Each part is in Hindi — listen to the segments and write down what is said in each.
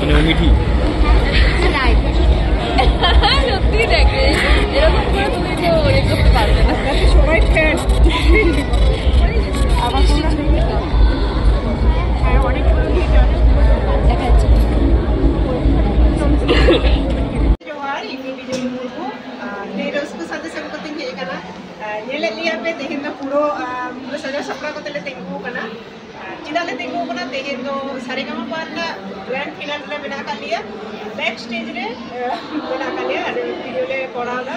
মানে মিঠি সত্যি দেখে এরকম করে তুমি তো ইয়ে করতে পারবে না, সবাই ফ্যান আবার অনেকগুলো দেখা যাচ্ছে। पूरा सजा सपड़ा को तेंगू चिदा ले तेंगू तेहन दो सारेगामा ग्रैंड फिनाल रे बना का लिया बैक स्टेज रे बना का लिया वीडियो ले पढ़ाला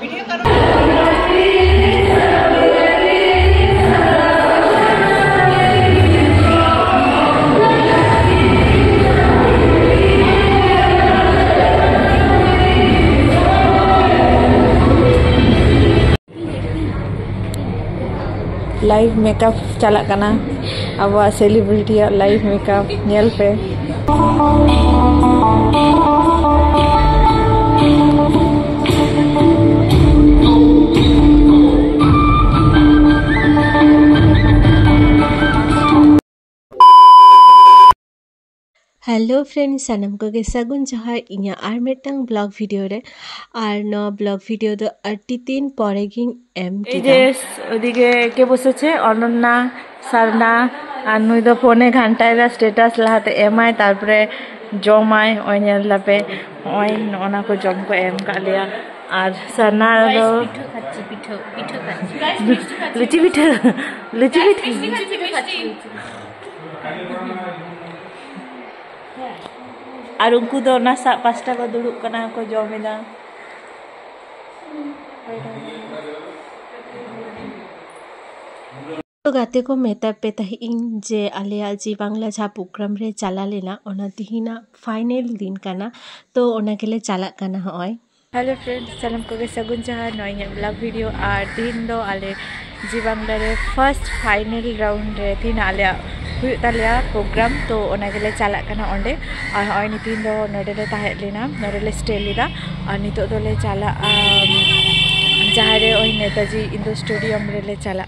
वीडियो करो लाइव मेकअप चला करना अब सेलिब्रिटी लाइव मेकअप नेल पे हेलो फ्रेंड्स सानम को सगुन जहाँ इኛ आर मेटang ब्लॉग वीडियो रे आर न ब्लॉग वीडियो दो 18 পরে গিং এম এই যে ওদিকে কে বসেছে অনন্যা সারনা আর নুই দো ফোনে ঘন্টায়রা স্ট্যাটাস লাহাতে এমআই তারপরে জমাই ওই নেল লাপে ওই ওনা को জম को এম কালিয়া আর সারনা দো পিঠো খাচ্ছি লুচি পিঠো খাচ্ছি আর उनको दो नासा पास्ता को दुड़ुब कना को जमेदा तो गाते को मेता पे तहिन जे आलिया जी बांग्ला जहाँ प्रोग्राम रे चला लेना ओना तिहिना फाइनल दिन कना तो ओना केले चला कना होय। हेलो फ्रेंड्स सालाम को सगुन जहाँ नय ब्लॉग वीडियो और दिन दो आले जी बांग्ला रे फर्स्ट फाइनल राउंड रे दिन आलिया हुआ प्रोग्राम तो ओनागेले चला कना ओंडे और होय नितिन दो नोडेले ताहे लेना नोडेले स्टे लेदा और नितो दोले चला जहाँ रे ओय नेताजी इंडो स्टेडियम रे चला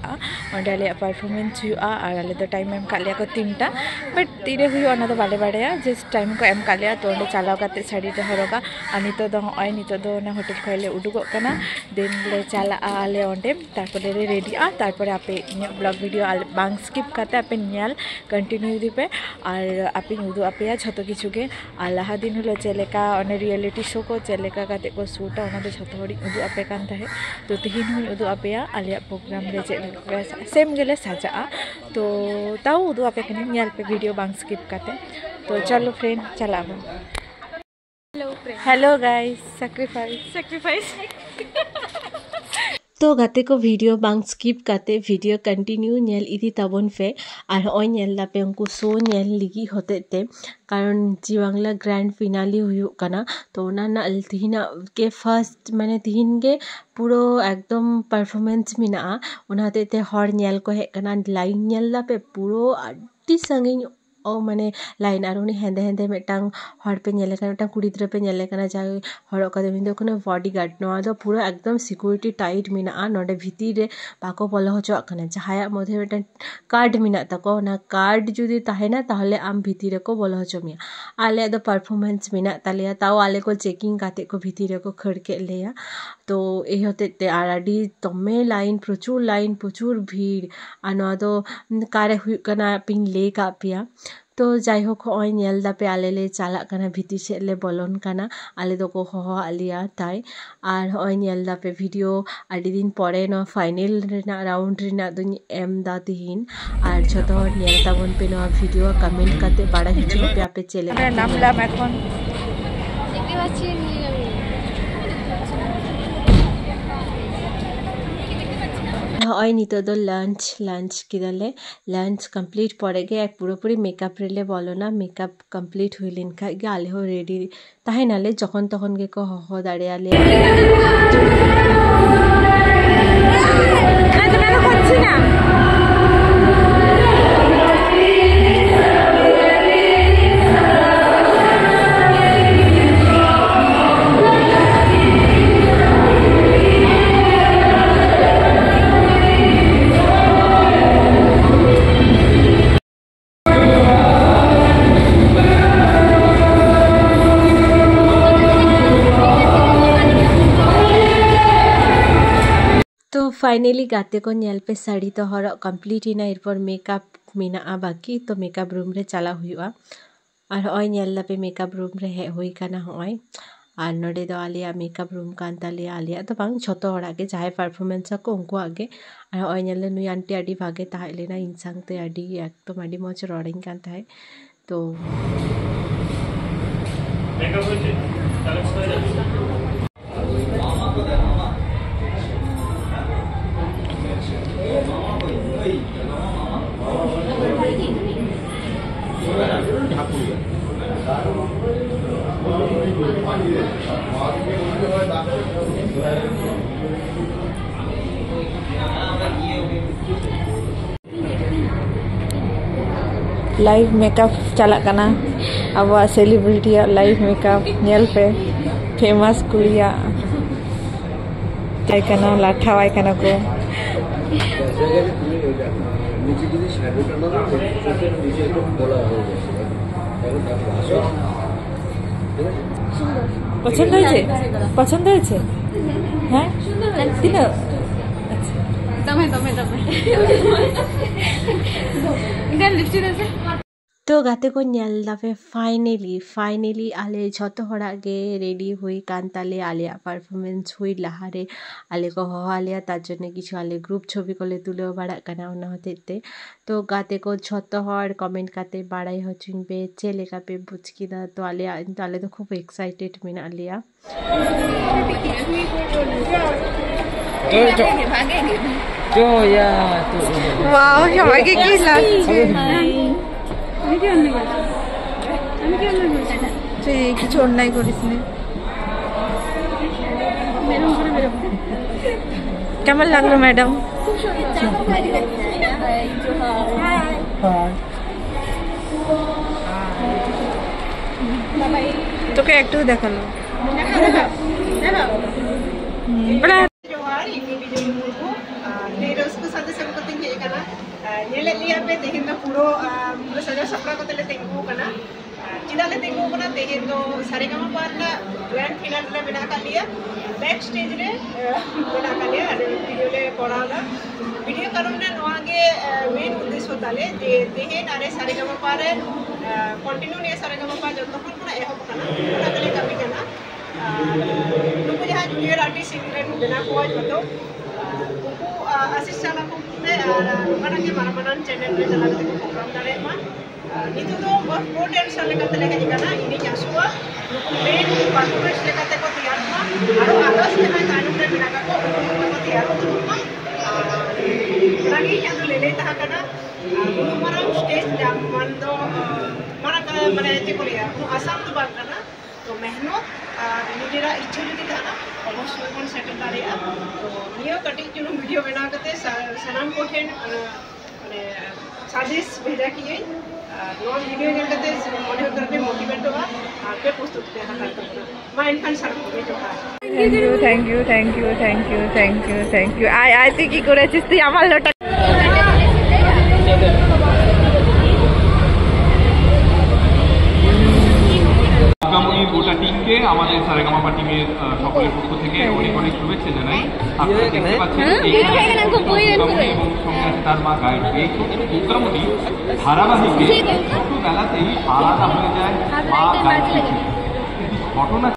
ओंडे आले परफॉर्मेंस हुआ और आले दो टाइम एम कालिया को 3टा बट तीरे हुआ ना तो बाले बाड़ेया जस्ट टाइम को एम कालिया तो ओंडे चलाव काते साड़ी रे हरोगा और नितो दो ओय नितो दो ना होटल खइले उडुगो कना दिन ले चला आले ओंडे तारपरे रे रेडी तारपरे आपे ब्लॉग वीडियो बांग स्किप काते आपे नियाल कंटिन्यू दीपे और आपे उदु आपे झतो किछुगे और लहा दिन हलो चेलेका ओने रियलिटी शो को चेलेका काते को शूटा ओना दो झतो हड़ी उदु आपे कान ताहे तो तिहिन हुई उदु आपे आलिया प्रोग्राम रे चेलेका सेम गेले साजा तो ताऊ उदु आपे कने नियाल पे वीडियो बांग स्किप काते तो चलो फ्रेंड चलाबो। हेलो गाइस सैक्रिफाइस तो गाते को वीडियो बांग स्किप काते वीडियो कंटिन्यू नेल इदी तबन फे और ओय नेल लापे उनको शो नेल लिगी होते ते कारण जी बांग्ला ग्रैंड फिनाली हुई कना तो ओना ना तिहिना के फर्स्ट माने तिहिन के पूरो एकदम परफॉर्मेंस मिना ओना ते हर नेल को हे कना लाइन नेल लापे पूरो अड्डी संगिन ओ माने लाइन और उनी हेंदे हेंदे मेटांग हर पे नेले कना मेटांग कुड़ी द्र पे नेले कना जा हर का दो कोनो बॉडीगार्ड नवा दो पूरा एकदम सिक्योरिटी टाइट मिना नोडे भीती रे बाको बोलो हचो कना जहाया मधे मेटांग कार्ड मिना तको ना कार्ड जुदी ताहेना ताहले आम भीती रे को बोलो हचो मिया आले दो परफॉर्मेंस मिना तालिया ताओ आले को चेकिंग काते को भीती रे को खड़ के लेया तो ए होते ते आराडी तमे लाइन प्रचुर भीड़ आनो दो कारे हुई कना पिंग ले का पिया तो जाई होक ओय नेल दापे आले ले चला कना भीती से ले बोलन कना आले दो को हो आलिया ताई और ओय नेल दापे वीडियो आडी दिन परे न फाइनल रेना राउंड रेना दुनी एम दा तिहिन और जतो नेल ताबन पे न वीडियो कमेंट काते बाड़ा हिचु पे आपे चले नामलाम এখন দেখতে পাচ্ছেন ओय नितो दो लंच किदले लंच कंप्लीट पड़े गे पूरी मेकअप रेले बोलो ना मेकअप कंप्लीट हुई लिन खा गे आले हो रेडी ताहे नाले जखन तखन गे को हो दाड़े आले फाइनली गाते को नेल पे साड़ी तो हर कमप्लीट ही ना एरपर मेकअप मेना बाकी तो मेकअप रूम रे चला हुआ और ओय नेल पे मेकअप रूम रे हे हुई काना होय और नोडे दो आलिया मेकअप रूम कान तालिया आलिया तो बांग छोटो हड़ा के चाहे परफॉर्मेंस को उनको आगे और ओय नेल नुई आंटी आडी भागे ताहे लेना इंसांग ते आडी एकदम आडी मोच रोडिंग कान ताहे तो मेकअप होइছে কালেক্ট হয়ে যাবে लाइव मेकअप चला कना अब सेलिब्रिटी लाइव मेकअप नेल पे फेमस कुड़िया काय कना लाठा वाय कना को पसंद হয়েছে হ্যাঁ তিনো तमे इधर लिपस्टिक আছে तो गाते को नेल दाफे फाइनली आले छोटो हड़ा गे रेडी हुई कांताले आलिया परफॉर्मेंस हुई लहारे आले को हवालिया ताजने किछु आले ग्रुप छवि कोले तुले बाड़ा कना उना होते तो गाते को छोटो हड़ कमेंट काते बाड़ाई हचिन पे चेले का पे बुचकी दा तो आले तो खूब एक्साइटेड मेना आलिया जो या वाओ সবাইকে কি লাগছে কিছু অন্যায় করিস না কেমন লাগলো ম্যাডাম তোকে একটু দেখালো पूरा सजा सपड़ा को तेले तेंगू कना चिदा ले तेंगू कना तेहेन दो सारेगामा पारना ग्रैंड फिनाल रे बना का लिया बैक स्टेज रे बना का लिया वीडियो ले पड़ाला वीडियो कारण ने नवागे मेन उद्देश्य ताले जे तेहेन आरे सारेगामा पारे कंटिन्यू ने सारेगामा पा जतो खन कोना एहब कना ओना कले कमी कना नुको जहां जूनियर आर्टिस्ट रे बना को जतो उनको आशीष चाला को mana ke mana channel re chala kate program dare ma itu do बहुत टेंशन ले कते लेके जाना इनी जासुआ मेन परफॉर्मेंस ले कते को तैयार मा आरो आदर्श के मैं कानून रे बिना का को तैयार हो मा लगी या तो ले ले ता कना हमारा स्टेज जाम मन दो मारा का माने जे को लिया आसाम तो बात करना तो मेहनत निजेरा इच्छा जुदी थाना अवश्य कोन सेटल दाड़िया तो नियो कटिंग जुनु वीडियो बना कते सनाम को ठेन माने साजिश भेजा किए नो वीडियो ने कते मने करते मोटिवेट होगा आपे प्रस्तुत पे हाथ करना मा इनखान सर को जोहा थैंक यू आई थी की করেছিস তুই আমার লটা আগামী গোটা টিমকে আমাদের সারেগামা টিমের সকলের পক্ষ থেকে অনেক অনেক শুভেচ্ছা জানাই। আপনারা দেখতে পাচ্ছেন এবং সঙ্গে আছে তার মা গাইড। এই প্রোগ্রামটি ধারাবাহিকে ছোটবেলাতেই আলাদা হয়ে যায় মা গাইড থেকে। কিন্তু ঘটনা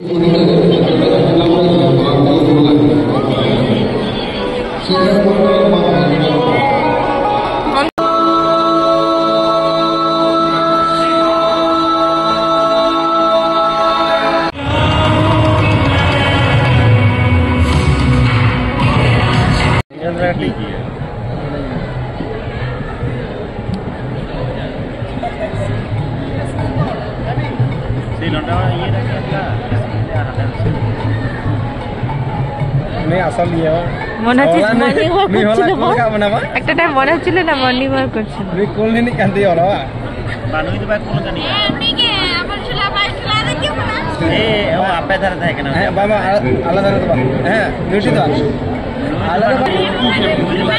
আসল ইয়ে মনে হচ্ছে মর্নিং ওয়াক করছিল একটা টাইম মনে হচ্ছিল না মর্নিং ওয়াক করছিল তুই কোন দিন কান্দি হলো বানুই তো ভাই কোন জানি এমনি কে আমার চুলা ভাই চুলা দেখি না ও আপে ধরে থাকে না হ্যাঁ বাবা আলাদা তো হ্যাঁ মিউটি তো আলাদা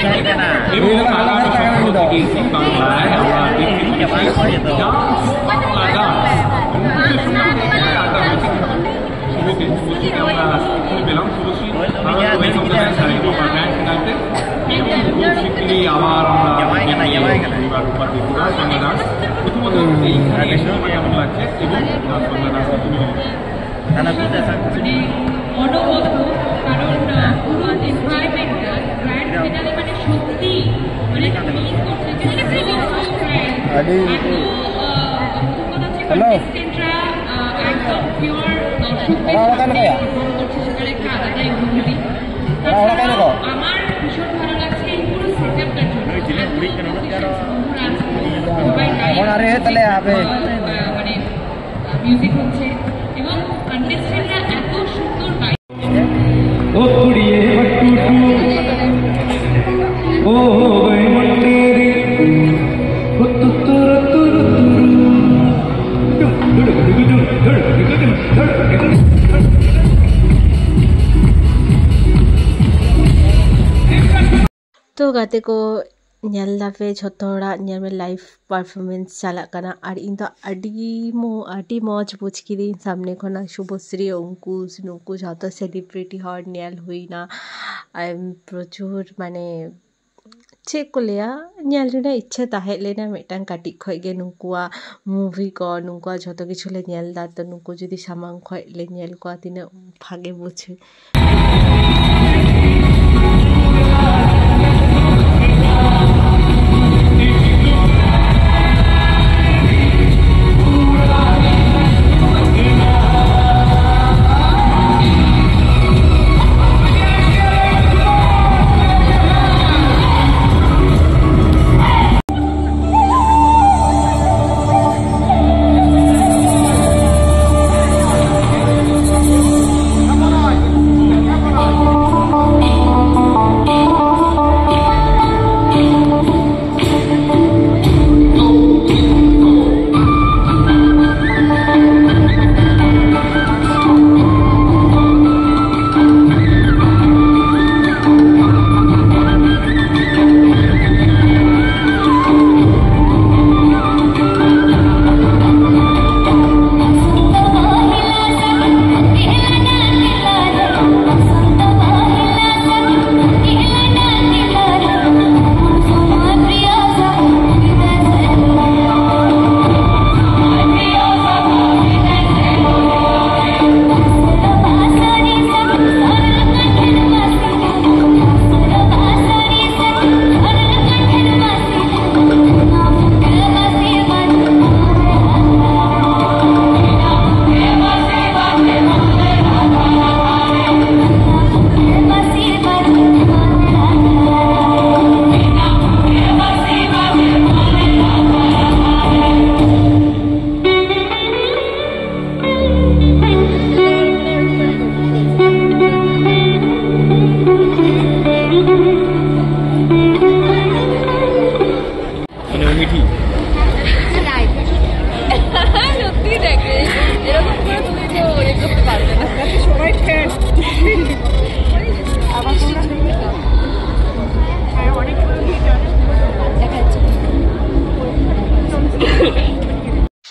থাকে না এবং আলাদা টাকা দিতে বাংলায় আমরা দেখতে পাই তো শুভকে আমরা পেলাম শুভশ্রী তাহলে বুঝতে অনবদ্য, কারণ পুরো এনভায়রনমেন্টটা গ্র্যান্ড ফিনালে মানে সত্যি মানে মিস করছে Hello. একদম pure Orang-orang kan ya? Orang-orang kan kok? আমার ভীষণ ভালো লাগছে এই পুরো সেটআপটার জন্য এখন আরে তাহলে হবে মানে মিউজিক হচ্ছে এবং কন্টেস্টেন্টরা এত সুন্দর গায় ओ कुड़िए ओ गए मंडेरी ओ तु तुर तुर तो गाते को nyal lafe jhoto hora nyal me live performance chalak kana ar in to adi moj buj kiri samne khona Shubhashree Ankush nuku jhoto celebrity hor nyal hui na prochur mane check ko leya nyal rena ichha tahe lena metan katik khoi ge nukuwa movie ko nukuwa jhoto kichu le nyal da to nuku jodi samang khoi le nyal ko tina bhage buche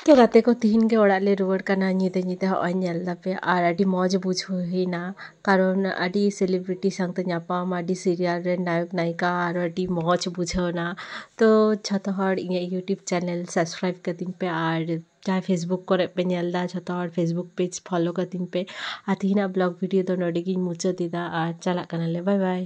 तो गाते को तीन के ओड़ा ले रुआड़ का ना नीते नीते हो अन्यल दपे आर अडी मौज बुझो ही ना कारण अडी सेलिब्रिटी संगते ᱧᱟᱯᱟᱢ अडी सीरियल रे नायक नायिका आर अडी मौज बुझो ना तो छतो हर इने यूट्यूब चैनल सब्सक्राइब कतिन पे आर चाहे फेसबुक करे पे ᱧᱮᱞदा छतो हर फेसबुक पेज फॉलो कतिन पे आतीना ब्लॉग वीडियो तो नोडिगिन मुचा दिदा आर चला कना ले बाय बाय।